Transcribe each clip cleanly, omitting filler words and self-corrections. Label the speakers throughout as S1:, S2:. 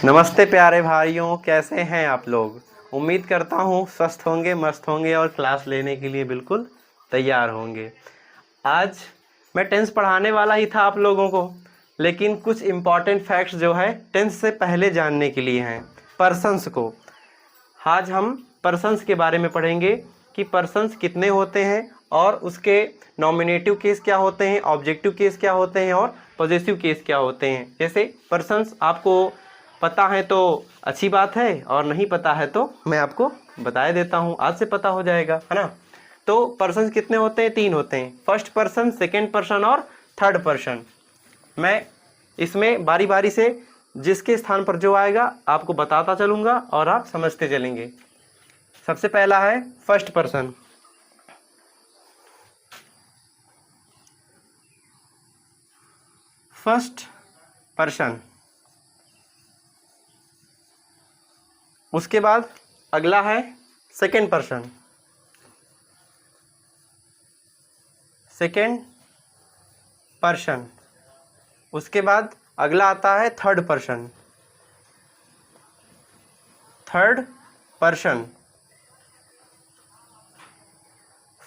S1: नमस्ते प्यारे भाइयों, कैसे हैं आप लोग। उम्मीद करता हूँ स्वस्थ होंगे, मस्त होंगे और क्लास लेने के लिए बिल्कुल तैयार होंगे। आज मैं टेंस पढ़ाने वाला ही था आप लोगों को, लेकिन कुछ इम्पॉर्टेंट फैक्ट्स जो है टेंस से पहले जानने के लिए हैं। पर्सन्स को आज हम पर्सन्स के बारे में पढ़ेंगे कि पर्सन्स कितने होते हैं और उसके नॉमिनेटिव केस क्या होते हैं, ऑब्जेक्टिव केस क्या होते हैं और पॉजेसिव केस क्या होते हैं। जैसे पर्सन्स आपको पता है तो अच्छी बात है, और नहीं पता है तो मैं आपको बता देता हूँ, आज से पता हो जाएगा, है ना। तो पर्सन्स कितने होते हैं? 3 होते हैं, फर्स्ट पर्सन, सेकंड पर्सन और थर्ड पर्सन। मैं इसमें बारी बारी से जिसके स्थान पर जो आएगा आपको बताता चलूँगा और आप समझते चलेंगे। सबसे पहला है फर्स्ट पर्सन। First person. उसके बाद अगला है सेकंड पर्सन। Second person. उसके बाद अगला आता है third person. Third person.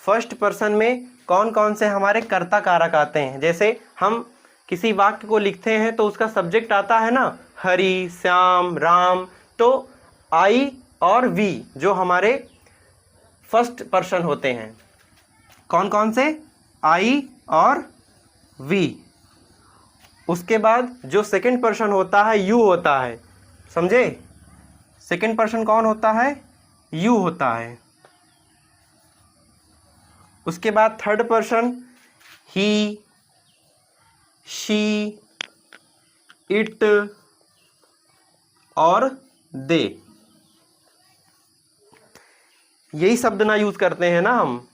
S1: First person में कौन कौन से हमारे कर्ता कारक आते हैं? जैसे हम किसी वाक्य को लिखते हैं तो उसका सब्जेक्ट आता है ना, हरि, श्याम, राम। तो आई और वी जो हमारे फर्स्ट पर्सन होते हैं। कौन कौन से? आई और वी। उसके बाद जो सेकंड पर्सन होता है यू होता है, समझे। सेकंड पर्सन कौन होता है? यू होता है। उसके बाद third person he, she, it और दे। यही शब्द ना यूज करते हैं ना हम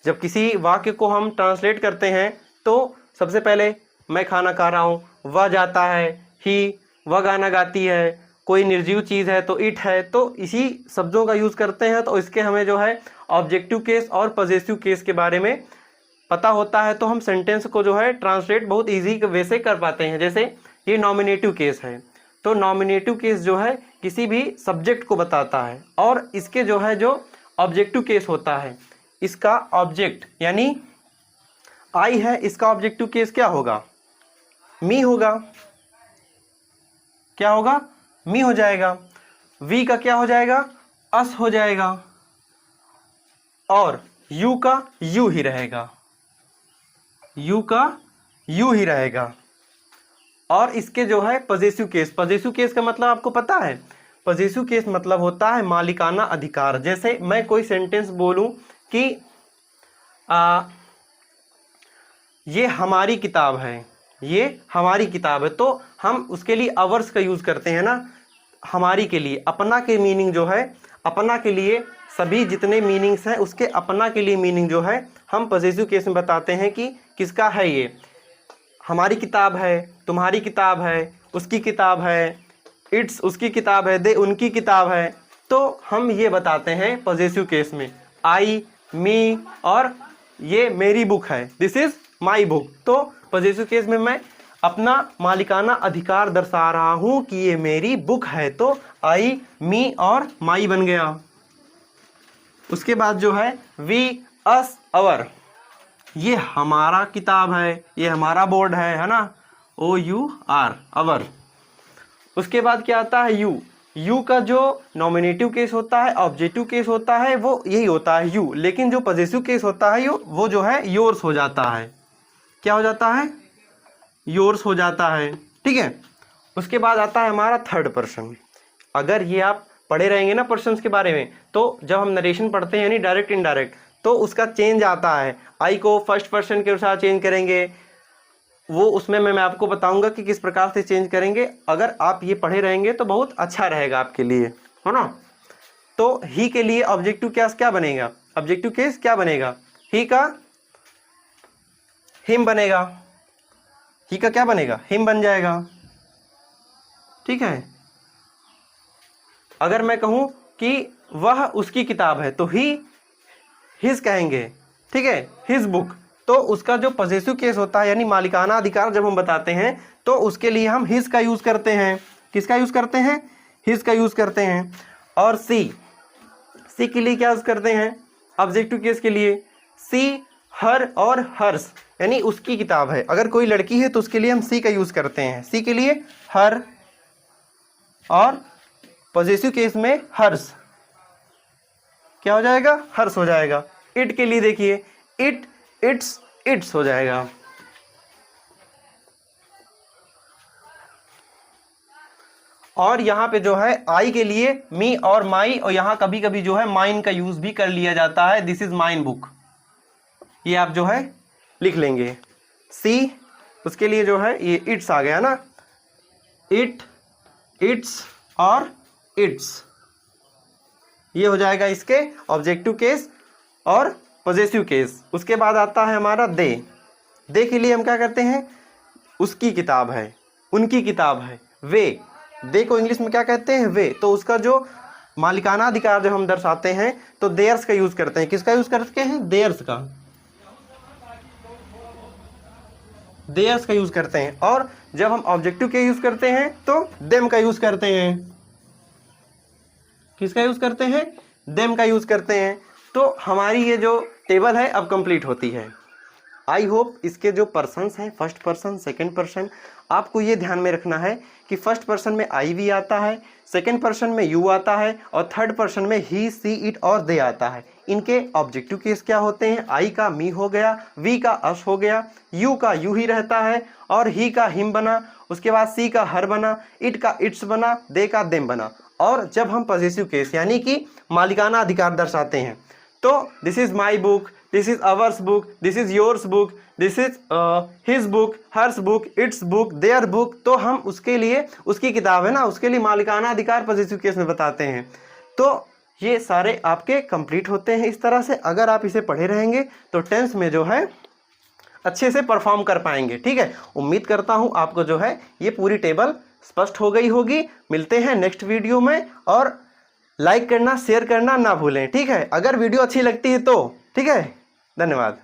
S1: जब किसी वाक्य को हम ट्रांसलेट करते हैं। तो सबसे पहले मैं खाना खा रहा हूँ, वह जाता है, ही, वह गाना गाती है, कोई निर्जीव चीज़ है तो इट है। तो इसी शब्दों का यूज़ करते हैं। तो इसके हमें जो है ऑब्जेक्टिव केस और पॉजेसिव केस के बारे में पता होता है, तो हम सेंटेंस को जो है ट्रांसलेट बहुत ईजी वे से कर पाते हैं। जैसे ये नॉमिनेटिव केस है, तो नॉमिनेटिव केस जो है किसी भी सब्जेक्ट को बताता है। और इसके जो है जो ऑब्जेक्टिव केस होता है, इसका ऑब्जेक्ट यानी आई है, इसका ऑब्जेक्टिव केस क्या होगा? मी होगा। क्या होगा? मी हो जाएगा। वी का क्या हो जाएगा? अस हो जाएगा। और यू का यू ही रहेगा। यू का यू ही रहेगा। और इसके जो है पॉजेसिव केस, पॉजेसिव केस का मतलब आपको पता है? पॉजेसिव केस मतलब होता है मालिकाना अधिकार। जैसे मैं कोई सेंटेंस बोलूं कि ये हमारी किताब है, ये हमारी किताब है, तो हम उसके लिए अवर्स का यूज करते हैं ना, हमारी के लिए। अपना के मीनिंग जो है, अपना के लिए सभी जितने मीनिंग्स हैं उसके अपना के लिए मीनिंग जो है हम पॉजेसिव केस में बताते हैं कि किसका है। ये हमारी किताब है, तुम्हारी किताब है, उसकी किताब है, इट्स उसकी किताब है, दे उनकी किताब है। तो हम ये बताते हैं पॉजेसिव केस में, आई, मी और ये मेरी बुक है, दिस इज माई बुक। तो पॉजेसिव केस में मैं अपना मालिकाना अधिकार दर्शा रहा हूं कि ये मेरी बुक है। तो आई, मी और माई बन गया। उसके बाद जो है वी, अस, अवर। ये हमारा किताब है, ये हमारा बोर्ड है ना, ओ यू आर, अवर। उसके बाद क्या आता है? यू। यू का जो नॉमिनेटिव केस होता है, ऑब्जेक्टिव केस होता है, वो यही होता है यू। लेकिन जो पॉजेसिव केस होता है वो जो है योर्स हो जाता है। क्या हो जाता है? योर्स हो जाता है, ठीक है। उसके बाद आता है हमारा थर्ड पर्सन। अगर ये आप पढ़े रहेंगे ना पर्सन्स के बारे में, तो जब हम नरेशन पढ़ते हैं यानी डायरेक्ट इनडायरेक्ट, तो उसका चेंज आता है। आई को फर्स्ट पर्सन के अनुसार चेंज करेंगे, वो उसमें मैं आपको बताऊंगा कि किस प्रकार से चेंज करेंगे। अगर आप ये पढ़े रहेंगे तो बहुत अच्छा रहेगा आपके लिए, है ना। तो ही के लिए ऑब्जेक्टिव केस क्या बनेगा? ऑब्जेक्टिव केस क्या बनेगा? ही का हिम बनेगा। ही का क्या बनेगा? हिम बन जाएगा, ठीक है। अगर मैं कहूं कि वह उसकी किताब है तो ही हिज कहेंगे, ठीक है, हिज बुक। तो उसका जो पॉजेसिव केस होता है यानी मालिकाना अधिकार जब हम बताते हैं तो उसके लिए हम हिज का यूज करते हैं। किसका यूज़ करते हैं, हिज का यूज़ करते हैं। और सी के लिए क्या यूज़ करते हैं, ऑब्जेक्टिव केस के लिए सी, हर और हर्ष, यानी उसकी किताब है। अगर कोई लड़की है तो उसके लिए हम सी का यूज़ करते हैं, सी के लिए हर, और पॉजेसिव केस में हर्ष क्या हो जाएगा, हर्ष हो जाएगा। इट के लिए देखिए इट, इट्स, इट्स हो जाएगा। और यहाँ पे जो है आई के लिए मी और माई, और यहाँ कभी कभी जो है माइन का यूज भी कर लिया जाता है, दिस इज माइन बुक, ये आप जो है लिख लेंगे। सी उसके लिए जो है ये इट्स आ गया ना, इट, इट्स और इट्स, ये हो जाएगा इसके ऑब्जेक्टिव केस और पॉजेसिव केस। उसके बाद आता है हमारा दे। दे के लिए हम क्या करते हैं, उसकी किताब है, उनकी किताब है। वे, दे को इंग्लिश में क्या कहते हैं, वे, तो उसका जो मालिकाना अधिकार जो हम दर्शाते हैं तो देयर्स का यूज करते हैं। किसका यूज करते हैं, देयर्स का, देयर्स का यूज करते हैं। और जब हम ऑब्जेक्टिव के यूज करते हैं तो देम का यूज करते हैं। किसका यूज करते हैं, देम का यूज करते हैं। तो हमारी ये जो टेबल है अब कंप्लीट होती है। आई होप इसके जो पर्सन्स हैं, फर्स्ट पर्सन, सेकंड पर्सन, आपको ये ध्यान में रखना है कि फर्स्ट पर्सन में आई वी आता है, सेकंड पर्सन में यू आता है, और थर्ड पर्सन में ही, सी, इट और दे आता है। इनके ऑब्जेक्टिव केस क्या होते हैं, आई का मी हो गया, वी का अस हो गया, यू का यू ही रहता है, और ही का हिम बना, उसके बाद सी का हर बना, इट का इट्स बना, दे का देम बना। और जब हम पॉजेसिव केस यानी कि मालिकाना अधिकार दर्शाते हैं तो this is my book, this is ours book, this is yours book, this is his book, hers book, its book, their book, तो हम उसके लिए, उसकी किताब है ना, उसके लिए मालिकाना अधिकार पॉजेसिव केस में बताते हैं। तो ये सारे आपके कंप्लीट होते हैं इस तरह से। अगर आप इसे पढ़े रहेंगे तो टेंस में जो है अच्छे से परफॉर्म कर पाएंगे। ठीक है, उम्मीद करता हूँ आपको जो है ये पूरी टेबल स्पष्ट हो गई होगी। मिलते हैं नेक्स्ट वीडियो में, और लाइक करना, शेयर करना ना भूलें। ठीक है, अगर वीडियो अच्छी लगती है तो। ठीक है, धन्यवाद।